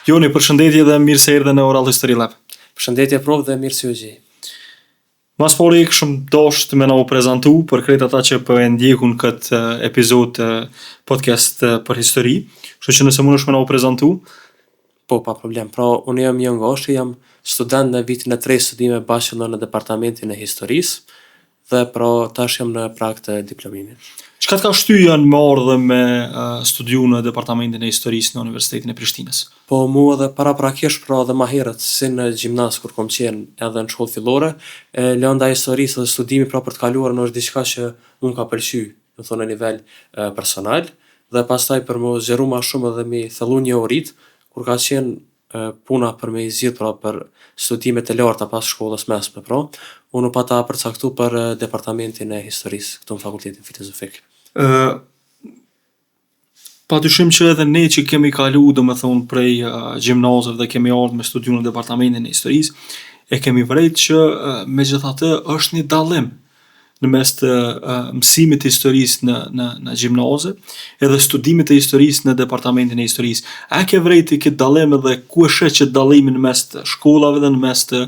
Joni, përshëndetje dhe mirë se erdhe në Oral History Lab. Përshëndetje prof dhe mirë se u gjej. Mas pari këshëm dosht me na u prezentu për krejt ata që po e ndjekun këtë epizod podcast për histori. Kështu që nëse mundesh me na u prezentu. Po, pa problem. Pra, unë jam Jon Goshi, jam student në vitin e 3 studime bachelor në departamentin e historisë dhe pra tash jam në prag të diplomimit. Çka të ka shtyja në marrë dhe me studiu në departamentin e historisë në Universitetin e Prishtinës? Po mua edhe paraprakisht pra dhe ma herët si në gjimnaz kur kom qenë edhe në shkollë fillore, lënda e historisë dhe studimi pra për të kaluar në është diçka që unë ka pëlqy, në thonë në nivel personal, dhe pastaj për më zgjeru ma shumë edhe mi thellu njohuritë, kur ka qenë puna për me i zgjidh pra për studimet e larta pas shkollës mesme pra, unë pata përcaktu për departamentin e historisë këtu në fakultetin filozofik. Padyshim që edhe ne që kemi kalu, domethënë prej gjimnazëve dhe kemi ardhur me studiu në departamentin e historisë, e kemi vërejt që megjithatë është një dallim në mes të mësimit të historisë në gjimnaze edhe studimit të historisë në departamentin e historisë. A ke vërejti këtë dallim edhe ku e sheh që dallimin mes të shkollave dhe në mes të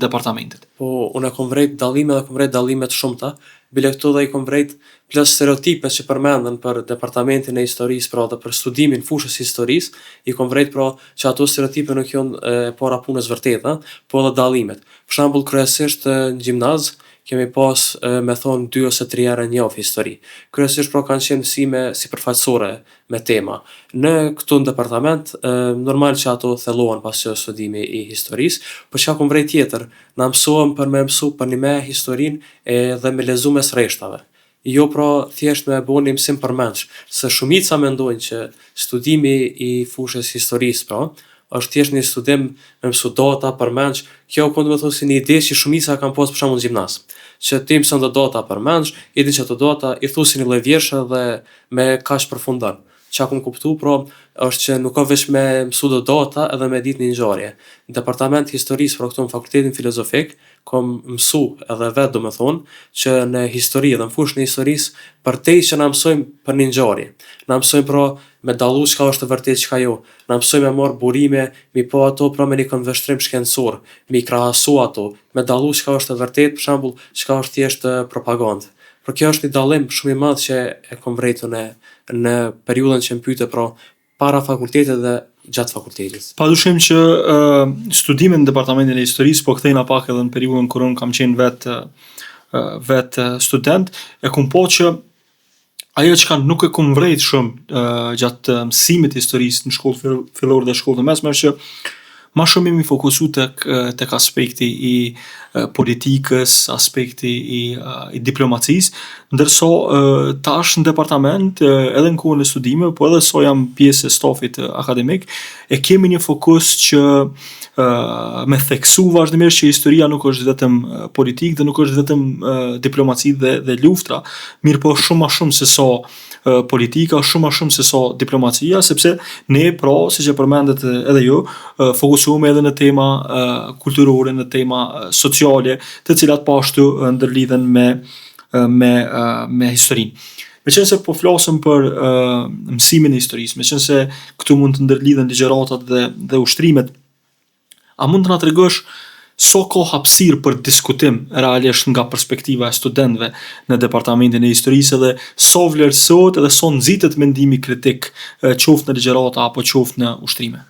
departamentit? Po, unë e kom vrejt dallime dhe kom vrejt dallime të shumta, bile këtu dhe i kom vrejt plus stereotipet që përmenden për departamentin e historisë, pra dhe për studimin fushës historisë, i kom vrejt pra që ato stereotipe nuk janë para punës vërteta, po edhe dallimet. Për shembull, kryesisht në gjimnaz kemi pas me thonë 2 ose 3 herë në javë histori. Kryesisht pra kanë qenë mësime sipërfaqësore me tema. Në këtu në departament, normal që ato thellohen pas që studimi i historisë, por çka kom vrejt tjetër, na mësohem për me mësu për një me historinë dhe me lezu mes rreshtave. Jo pra thjesht me bo një mësim përmendsh, se shumica mendojnë që studimi i fushës historisë pra, është thjesht një studim me mësu data përmendsh, kjo po do të thotë si një ide që shumica kanë pas për shembull në gjimnaz. Që ti mëson të data përmendsh, i din që ato data i thu si një lloj vjershe dhe me kaq përfundon. Çka kom kuptu pra është që nuk ka veç me mësu të data edhe me ditë një ngjarje. Në departament historisë pra këtu në fakultetin filozofik kom mësu edhe vetë do me thonë që në histori dhe në fushën e historisë përtej që na mësojmë për një ngjarje. Na mësojmë pra me dallu çka është e vërtetë çka jo. Na mësojmë me marr burime, mi po ato pra me një konveshtrim shkencor, mi krahasu ato, me dallu çka është e vërtetë, për shembull, çka është thjesht propagandë. Por kjo është një dallim shumë i madh që e kom vrejtur në periudhën që më pyete pra para fakultetit dhe gjatë fakultetit. Padyshim që studimet në departamentin e historisë po kthejna pak edhe në periudhën kur unë kam qenë vet student, e kom po që ajo që nuk e kom vrejt shumë gjatë mësimit të historisë në shkollë fillore dhe shkollë të mesme është që ma shumë jemi fokusu tek aspekti i politikës, aspekti i diplomacisë, ndërsa tash në departament, edhe në kohën e studimeve, po edhe so jam pjesë e stafit akademik, e kemi një fokus që me theksu vazhdimisht që historia nuk është vetëm politikë dhe nuk është vetëm diplomaci dhe luftra, mirë po shumë ma shumë se so politika, shumë ma shumë se so diplomacia, sepse ne pra, siç e përmendet edhe ju, fokusohemi edhe në tema kulturore, në tema sociale, të cilat pashtu ndërlidhen me historinë. Meqense po flasëm për mësimin e historisë, meqense këtu mund të ndërlidhen ligjëratat dhe ushtrimet, a mund të na tregosh so ka hapësirë për diskutim realisht nga perspektiva e studentëve në departamentin e historisë dhe so vlerësohet edhe so nxitet mendimi kritik qoftë në ligjërata apo qoftë në ushtrime?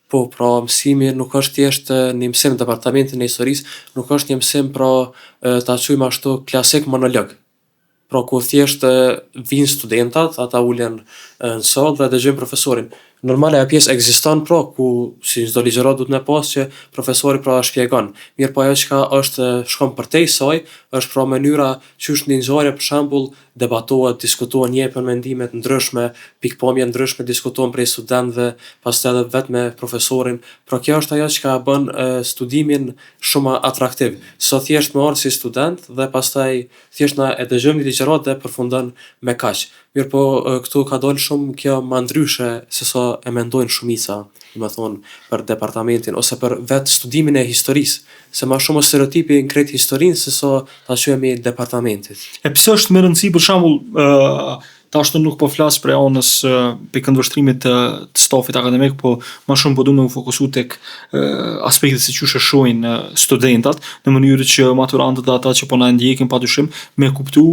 Po, pra mësimi nuk është thjesht një mësim në departamentin e historisë, nuk është një mësim pra ta quajmë ashtu klasik monolog. Pra ku thjesht vinë studentat, ata ulen në sallë dhe dëgjojnë profesorin. Normale ajo pjesë ekziston pra ku si çdo ligjërat duhet me pas që profesori pra shpjegon. Mirë po ajo çka është shkon përtej saj, është pra mënyra qysh një ngjarje për shembull debatohet, diskutohen, jepen mendime të ndryshme, pikpamje ndryshme diskutohen prej studentëve, pastaj edhe vetë me profesorin. Pra kjo është ajo çka bën studimin shumë atraktiv. So thjesht më ardh si student dhe pastaj thjesht na e dëgjojmë ligjërat dhe përfundon me kaq. Mirë po këtu ka dalë shumë kjo ma ndryshe se sa e mendojnë shumica, do të thonë, për departamentin ose për vetë studimin e historisë, se ma shumë stereotipi në krejt historinë se sa ta quajmë departamentit. E pse është më rëndësi për shembull Tashtë nuk po flas për anës për këndvështrimit të stafit akademik, po më shumë po du me u fokusu tek aspektet se qysh e shohin studentat në mënyrë që maturantët dhe ata që po na ndjekin padyshim me kuptu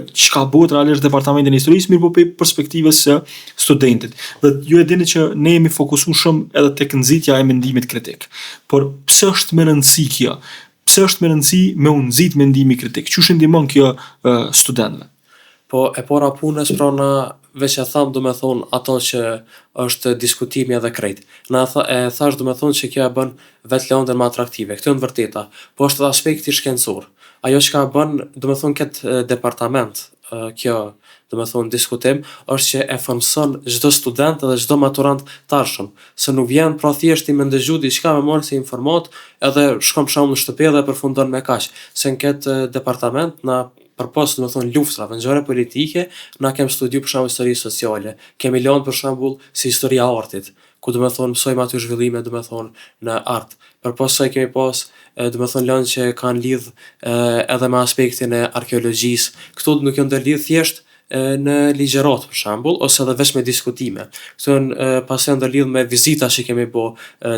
çka bëhet realisht departamenti i historisë, mirë po për perspektivës së studentit. Dhe ju e dini që ne jemi fokusu shumë edhe tek nxitja e mendimit kritik. Por pse është me rëndësi kjo? Pse është me rëndësi me u nxit mendimi kritik? Qysh e ndihmon kjo studentëve? Po e para punës pra na veç e tham do me thonë ato që është diskutimi edhe krejt. E thash do me thonë që kjo e bën vetë lëndën më atraktive, këtë në vërteta, po është edhe aspekti shkencor. Ajo që ka bën do me thonë këtë departament, kjo do me thonë diskutim, është që e formson çdo student edhe çdo maturant tarshëm, se nuk vjen pra thjesht i me ndëgju diçka me marrë si informat edhe shkon për shembull në shtëpi dhe përfundon me kaq, se në këtë departament na përpas do me thonë luftrave nxore politike, na kem studiu për shembull histori sociale, kemi lënë për shembull si historia e artit, ku do me thonë mësojmë aty zhvillime do me thonë në art. Përpas saj kemi pas do me thonë lënë që kanë lidh edhe me aspektin e arkeologjisë. Këto nuk janë ndërlidh thjesht në ligjërat për shembull ose edhe veç me diskutime. Këto janë pas janë ndërlidh me vizita që kemi bë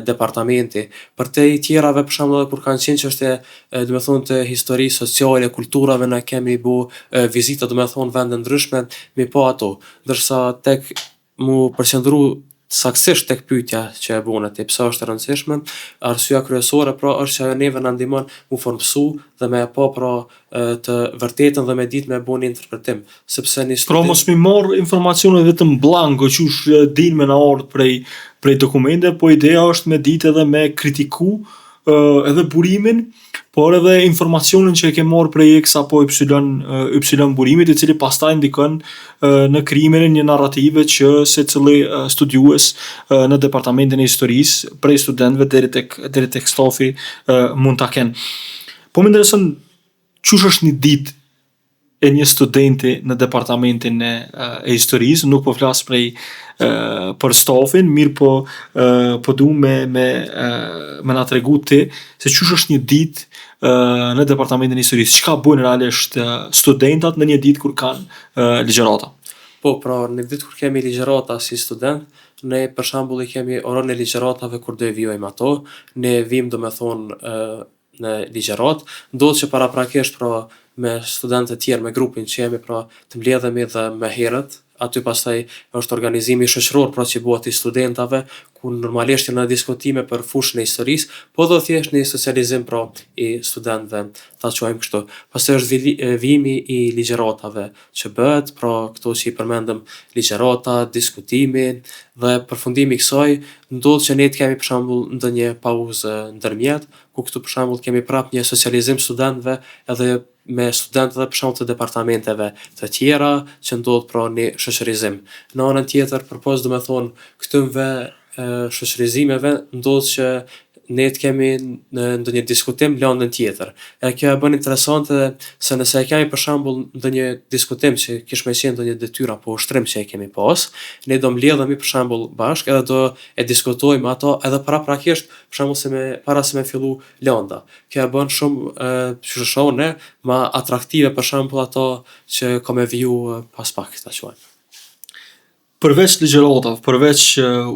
departamenti. Për te i tjerave për shembull edhe kur kanë qenë çështje do me thonë të historisë sociale, kulturave na kemi bë vizita do me thonë vende ndryshme me pa ato. Ndërsa tek mu përqendru saktësisht tek pyetja që e bune ti, pse është e rëndësishme, arsyeja kryesore pra është që ajo neve na ndihmon mu formsu dhe me pa pra të vërtetën dhe me ditë me bën interpretim, sepse një Pra mos mi marr informacione vetëm blanko qysh din me na ardh prej dokumente, po ideja është me ditë edhe me kritiku edhe burimin, por edhe informacionin që e ke marrë prej X apo Y burimit, i cili pastaj ndikon në krijimin e një narrative që secili studiues në departamentin e historisë, prej studentëve deri tek stafi mund ta kenë. Po më intereson çush është një ditë e një studenti në departamentin e historisë, nuk po flas për stafin, mirë po du me na tregu ti se çush është një ditë në departamentin e historisë, çka bojnë realisht studentat në një ditë kur kanë ligjërata. Po, pra, në ditë kur kemi ligjërata si student, ne për shembull i kemi orën e ligjëratave kur do e vijojmë ato, ne vim do me thonë në ligjërat, ndodh që paraprakisht pra me studentë të tjerë me grupin që jemi pra të mbledhemi dhe më herët, aty pastaj është organizimi shoqëror pra që bëhet i studentave, ku normalisht janë diskutime për fushën e historisë, po do thjesht një socializim pra i studentëve, ta quajmë kështu. Pastaj është vijimi i ligjëratave që bëhet, pra këto që i përmendëm ligjërata, diskutimi dhe përfundimi i kësaj, ndodh që ne të kemi për shembull ndonjë pauzë ndërmjet, ku këtu për shembull kemi prap një socializim studentëve edhe me studentët dhe për shembull të departamenteve të tjera që ndodh pra një shoqërizim. Në anën tjetër, përpos do me thonë këtyve shoqërizimeve ndodh që ne të kemi në ndonjë diskutim lëndën tjetër. E kjo e bën interesante se nëse e kemi për shembull ndonjë diskutim që kish me qenë ndonjë detyrë apo ushtrim që e kemi pas, ne do mbledhemi për shembull bashkë edhe do e diskutojmë ato edhe paraprakisht për shembull para se me fillu lënda. Kjo e bën shumë qyshone më atraktive për shembull ato që ka me viju pas pak ta quajmë. Përveç ligjëratave, përveç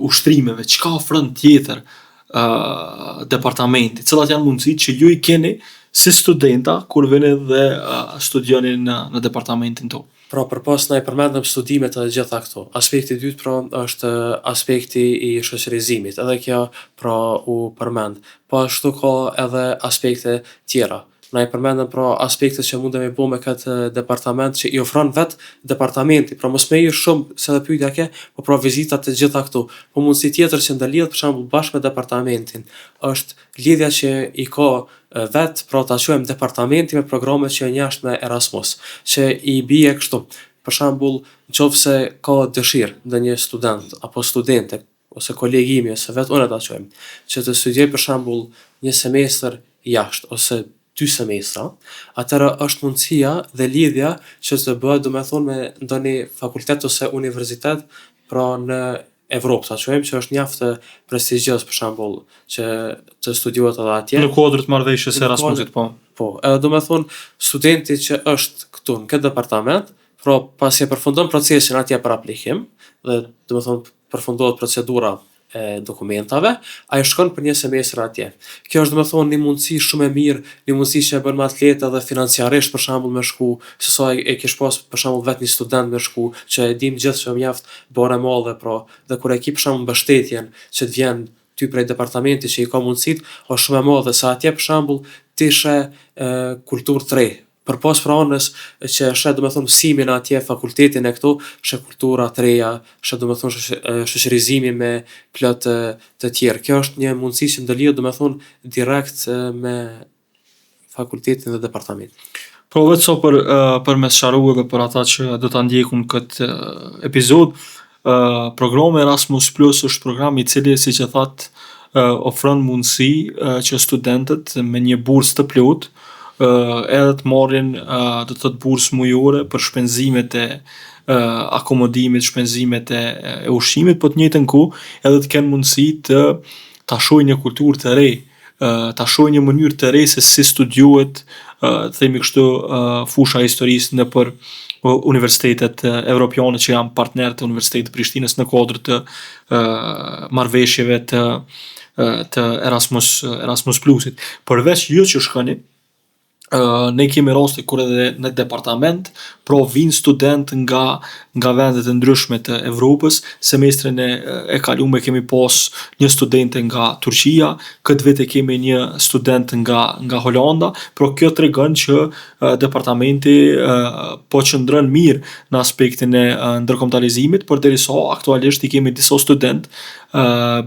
ushtrimeve, çka ofron tjetër departamenti, cilat janë mundësitë që ju i keni si studenta kur vini dhe studioni në departamentin tonë? Pra përpas na i përmendëm studimet edhe gjitha këto. Aspekti i dytë pra është aspekti i shoqërizimit, edhe kjo pra u përmend. Po ashtu ka edhe aspekte tjera. Na i përmendëm pra aspektet që mundemi bo me këtë departament që i ofron vetë departamenti, pra mos me i shumë se dhe pyetja ke, po pra vizitat të gjitha këtu. Po mundësi tjetër që ndërlidhet për shembull bashkë me departamentin, është lidhja që i ka vetë, pra ta quajmë departamenti me programe që janë jashtme Erasmus, që i bie kështu. Për shembull, nëse ka dëshirë ndonjë student apo studente ose kolegimi ose vetë unë ta quajmë, që të studioj për shembull një semestër jashtë ose 2 semestra, atëra është mundësia dhe lidhja që të bëhet do me thonë me ndonjë fakultet ose universitet pra në Evropë, ta quajmë që është mjaft prestigjioz për shembull që të studiohet edhe atje. Në kuadër të marrëveshjes së Erasmusit, po. Po, edhe do me thonë studenti që është këtu në këtë departament, Pra, pasi e përfundon procesin atje për aplikim, dhe do të thonë përfundohet procedura e dokumentave, ai shkon për një semestër atje. Kjo është do të thonë një mundësi shumë e mirë, një mundësi që e bën më atleta dhe financiarisht për shembull me shku, se sa e kish pas për shembull vetë një student me shku, që e dim gjithë që mjaft bore madhe, pra, dhe kur e ki për shembull mbështetjen që të vjen ty prej departamenti që i ka mundësit, është shumë e madhe, se atje për shembull ti she kulturë të re. Përpas pranës që she do të thonë mësimin atje, fakultetin e këtu, she kultura të reja, she do të thonë shoqërizimi me plot të tjerë. Kjo është një mundësi që ndërlidhet do të thonë direkt me fakultetin dhe departamentin. Po vetë so për me sqaru edhe për ata që do ta ndjekun këtë epizod, programi Erasmus Plus është program i cili, siç e thatë, ofron mundësi që studentët me një bursë të plotë edhe të marrin do të thotë bursë mujore për shpenzimet e akomodimit, shpenzimet e ushqimit, po të njëjtën kohë edhe të kenë mundësi të ta shohin një kulturë të re, ta shohin një mënyrë të re se si studiohet, themi kështu, fusha e historisë nëpër universitetet evropiane që janë partnerë të Universitetit të Prishtinës në kuadër të marrëveshjeve të Erasmus Plusit. Përveç ju që shkoni, ne kemi raste kur edhe në departament, pra vinë student nga vendet e ndryshme të Evropës. Semestrin e kaluar kemi pas një studente nga Turqia, këtë vit e kemi një student nga Holanda, pra kjo tregon që departamenti po qëndron mirë në aspektin e ndërkombëtarizimit, përderisa aktualisht i kemi disa student,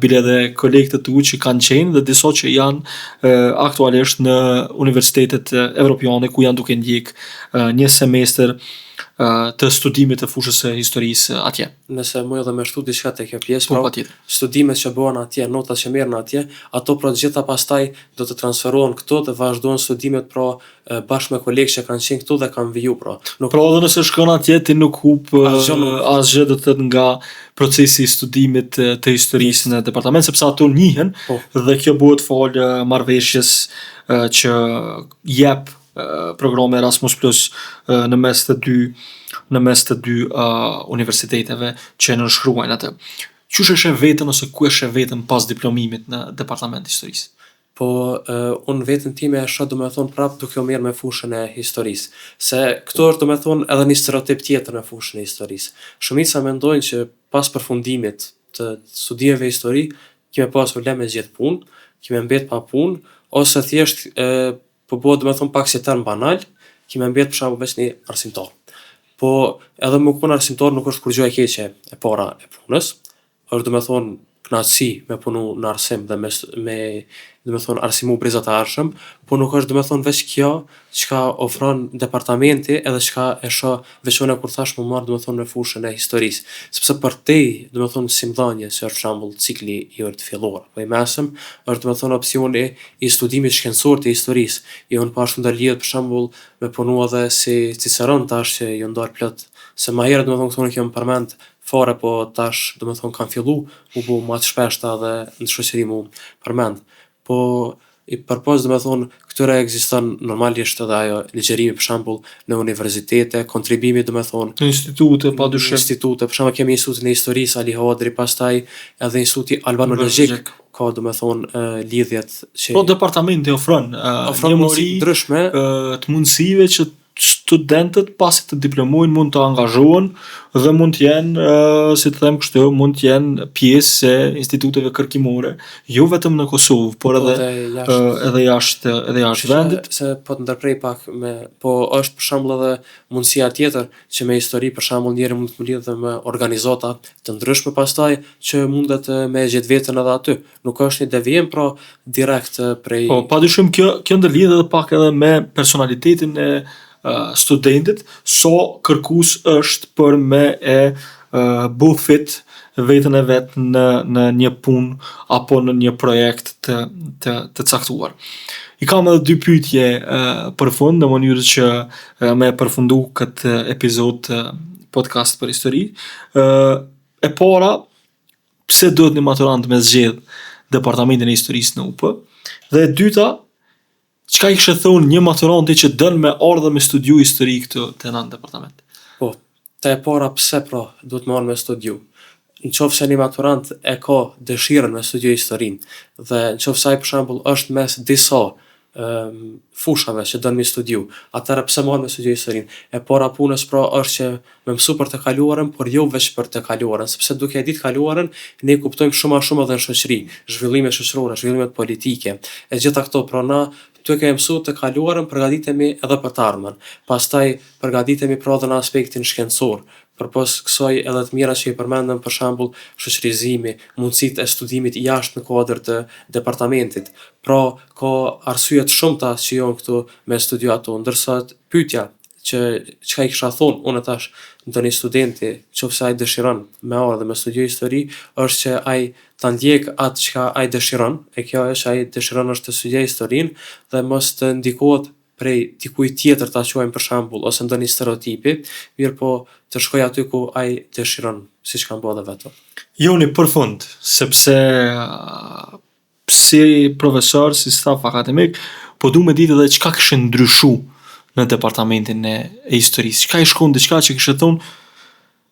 bile dhe kolegët e tu që kanë qenë dhe disa që janë aktualisht në universitetet evropiane ku janë duke ndjek një semestër të studimit të fushës së historisë atje. Nëse më edhe me shtu diçka te kjo pjesë, Po, pra, patjetër. studimet që bëhen atje, notat që merren atje, ato pra të gjitha pastaj do të transferohen këtu dhe vazhdojnë studimet pra bashkë me kolegë që kanë qenë këtu dhe kanë viju pra. Nuk Pra edhe nëse shkon atje ti nuk hup asgjë do të thëtë nga procesi i studimit të historisë në departament, sepse ato njihen Po. dhe kjo bëhet falë marrëveshjes që jep programi Erasmus Plus në mes të dy universiteteve që nënshkruajnë atë. Qysh e sheh veten ose ku e sheh veten pas diplomimit në departament të historisë? Po, unë vetën time e shoh do me thonë prap duke u mirë me fushën e historisë. Se këto është do me thonë edhe një stereotip tjetër në fushën e historisë. Shumica mendojnë që pas përfundimit të studimeve histori, kime pas probleme zgjedh punë, kime mbet pa punë, ose thjesht po bëhet do me thonë pak si term banal, kime mbet për shembull veç një arsimtar. Po, edhe më kon arsimtar nuk është kur gjë e keqe e para e punës, është do me thonë knatësi me punu në arsim dhe me do me thonë arsimu breza të arshëm, po nuk është do me thonë veç kjo çka ofron departamenti edhe çka e shoh veçona kur thash më marr do me thonë në fushën e historisë. Sepse për te do me thonë simdhënie që është për shembull cikli i orë të filluar, po i mesëm është do me thonë opsioni i studimit shkencor të historisë. Jo në pashtu ndërlidhet për shembull me punu edhe si Ciceron tash që ju ndar plot, se më herët do me thonë këtu nuk jam përmend fare, po tash do me thonë kanë fillu u bu ma të shpeshta dhe në shoqëri mu përmend. Po i përpos do me thonë këtyre ekziston normalisht edhe ajo ligjerimi për shembull në universitete, kontribimi do me thonë Në institute, padyshim. institute, për shembull kemi Institutin e Historisë Ali Hodri, pastaj edhe Instituti Albanologjik, ka do me thonë lidhjet që Po departamenti ofron ofron një mundësi mori ndryshme. të mundësive që studentët pasi të diplomojnë mund të angazhohen dhe mund të jenë, si të them kështu, mund të jenë pjesë e instituteve kërkimore, jo vetëm në Kosovë, por edhe jashtë vendit. Se po të ndërprej pak me, po është për shembull edhe mundësia tjetër që me histori për shembull njëri mund të më lidhë me organizata të ndryshme pastaj që mundet me gjetë veten edhe aty. Nuk është një devijim pra direkt prej. Po padyshim kjo ndërlidhet edhe pak edhe me personalitetin e studentit, so kërkues është për me e bu fit veten e vet në një punë apo në një projekt të caktuar. I kam edhe dy pyetje për fund në mënyrë që me përfundu këtë epizod podcast për histori. E para, pse duhet një maturant me zgjedh departamentin e historisë në UP? Dhe e dyta, çka i kishe thonë një maturanti që dën me ardhe me studiu histori këtu te në departament? Po, te e para pse pra duhet me me studiu. Në qoftë se një maturant e ka dëshirën me studiu historinë dhe në qoftë se ai për shembull është mes disa fushave që don me studiu, atëherë pse marr me studiu historinë? E para punës pra është që me mësu për të kaluarën, por jo veç për të kaluarën, sepse duke e ditë kaluarën, ne kuptojmë shumë më shumë edhe në shoqëri, zhvillime shoqërore, zhvillimet politike. E gjitha këto pra na duke e mësu të kaluarën, përgatitemi edhe për të ardhmen. Pastaj përgatitemi pra edhe në aspektin shkencor. Përpos kësaj edhe të mira që i përmendëm për shembull shoqërizimi, mundësitë e studimit jashtë në kuadër të departamentit. Pra ka arsye të shumta që janë këtu me studiu ato, ndërsa pyetja që çka i kisha thonë unë tash ndonjë studenti, nëse ai dëshiron me ardhe me studiu histori, është që ai ta ndjek atë çka ai dëshiron, e kjo është ai dëshiron është të studioj historinë dhe mos të ndikohet prej dikujt tjetër ta quajmë për shembull ose ndonjë stereotipi, mirëpo të shkoj aty ku ai dëshiron, siç kanë bërë edhe vetë. Joni për fund, sepse si profesor, si staf akademik, po du me ditë edhe çka kishe ndryshu në departamentin e historisë. Çka i shkon diçka që kishe thonë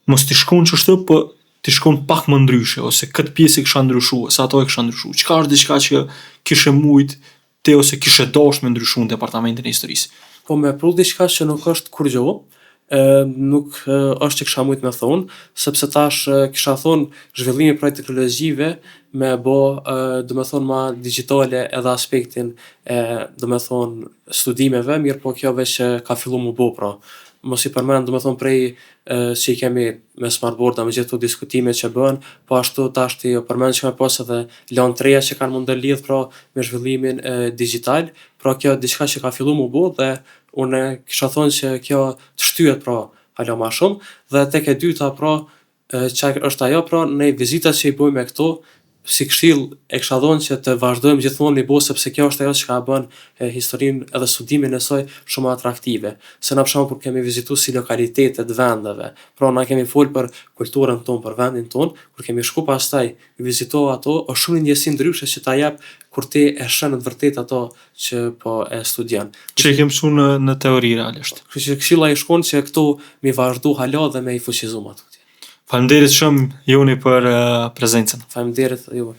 mos t'i shkon kështu, po t'i shkon pak më ndryshe, ose këtë pjesë e kisha ndryshu, ose ato e kisha ndryshu. Çka është diçka që kishe mujt te ose kishe dashur me ndryshu në departamentin e historisë? Po me pru diçka që nuk është kur gjo, nuk është që kisha mujt me thonë, sepse tash kisha thonë zhvillimi prej teknologjive me bo, do me thonë ma digjitale edhe aspektin e, do me thonë, studimeve, mirë po kjo veç ka fillu mu bo pra. Mos i përmend, do me thonë prej që i kemi me smartboarda, me gjithë të diskutime që bëhen, po ashtu tash ti përmend që me pas edhe lanë të reja që kanë mundë lidh pra me zhvillimin digjital, pra kjo diçka që ka fillu mu bo dhe unë kisha thonë që kjo të shtyhet pra hala ma shumë dhe tek e dyta pra çka është ajo pra ne vizitat që i bëjmë këto si këshill e kisha thonë që të vazhdojmë gjithmonë mi bo sepse kjo është ajo që ka bën historinë edhe studimin e saj shumë atraktive. Se na për shembull kur kemi vizitu si lokalitetet vendeve, pra na kemi fol për kulturën tonë, për vendin tonë, kur kemi shku pastaj vizito ato, është shumë një ndjesi ndryshe që ta jep kur ti e shën në të vërtetë ato që po e studion. Që e ke mësu në teori realisht. Kështu që këshilla i shkon që këto mi vazhdu hala dhe me i fuqizu ato. Faleminderit shumë Joni për prezencën. Faleminderit juve.